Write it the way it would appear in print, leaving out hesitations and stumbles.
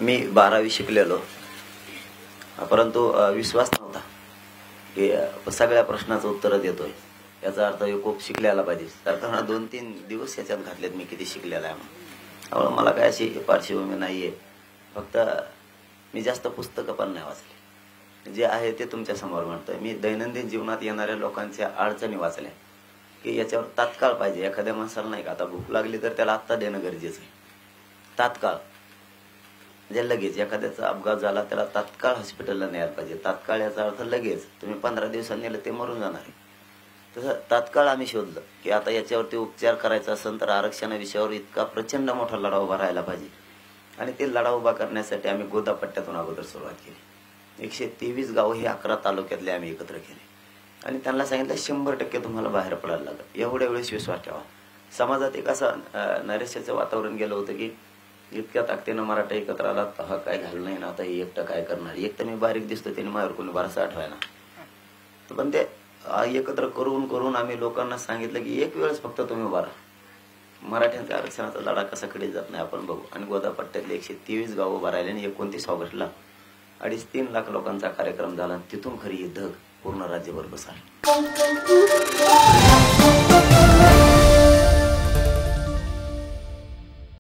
मी 12वी शिकलेलो, परंतु विश्वास नव्हता की सगळ्या प्रश्नाचं उत्तर देतोय. याचा अर्थ खूप शिकलेला पाहिजे. सरकारनं 2-3 दिवस याच्यात घातलेत मी किती शिकलेला आहे म्हणून. त्यामुळे मला काय अशी पार्श्वभूमी नाहीये. फक्त मी जास्त पुस्तकं पण नाही वाचले. जे आहे ते तुमच्या समोर म्हणतोय. मी दैनंदिन जीवनात येणाऱ्या लोकांच्या अडचणी वाचल्या की याच्यावर तात्काळ पाहिजे. एखाद्या माणसाला नाही का आता भूक लागली तर त्याला आत्ता देणं गरजेचं आहे. तात्काळ म्हणजे लगेच. एखाद्याचा अपघात झाला त्याला तात्काळ हॉस्पिटलला न्यायला पाहिजे. तात्काळ याचा अर्थ लगेच. तुम्ही 15 दिवसांनी नेलं ते मरून जाणार आहे. तसं तात्काळ आम्ही शोधलं की आता याच्यावरती उपचार करायचा असेल तर आरक्षणा विषयावर इतका प्रचंड मोठा लढा उभा राहायला पाहिजे. आणि ते लढा उभा करण्यासाठी आम्ही गोदापट्ट्यातून अगोदर सुरुवात केली. 123 गाव हे 11 तालुक्यातले आम्ही एकत्र केले आणि त्यांना सांगितलं 100% तुम्हाला बाहेर पडायला लागलं. एवढ्या वेळेस विश्वास ठेवा. समाजात एक असं नैराश्याचं वातावरण गेलं होतं की इतक्या ताकदीनं मराठा एकत्र आला हा काय घालू नाही ना, आता हे एकटं काय करणार. एक तर मी बारीक दिसतो त्याने माझ्यावर कोणी बारसा आठवायला. पण ते एकत्र करून करून आम्ही लोकांना सांगितलं की एक वेळेस फक्त तुम्ही उभा राहा. मराठ्यांच्या आरक्षणाचा लढा कसा कडे जात नाही आपण बघू. आणि गोदापट्ट्यातले 123 गाव उभा राहिले आणि 29 ऑगस्टला 2.5-3 लाख लोकांचा कार्यक्रम झाला. तिथून खरी धग पूर्ण राज्यभर बसली.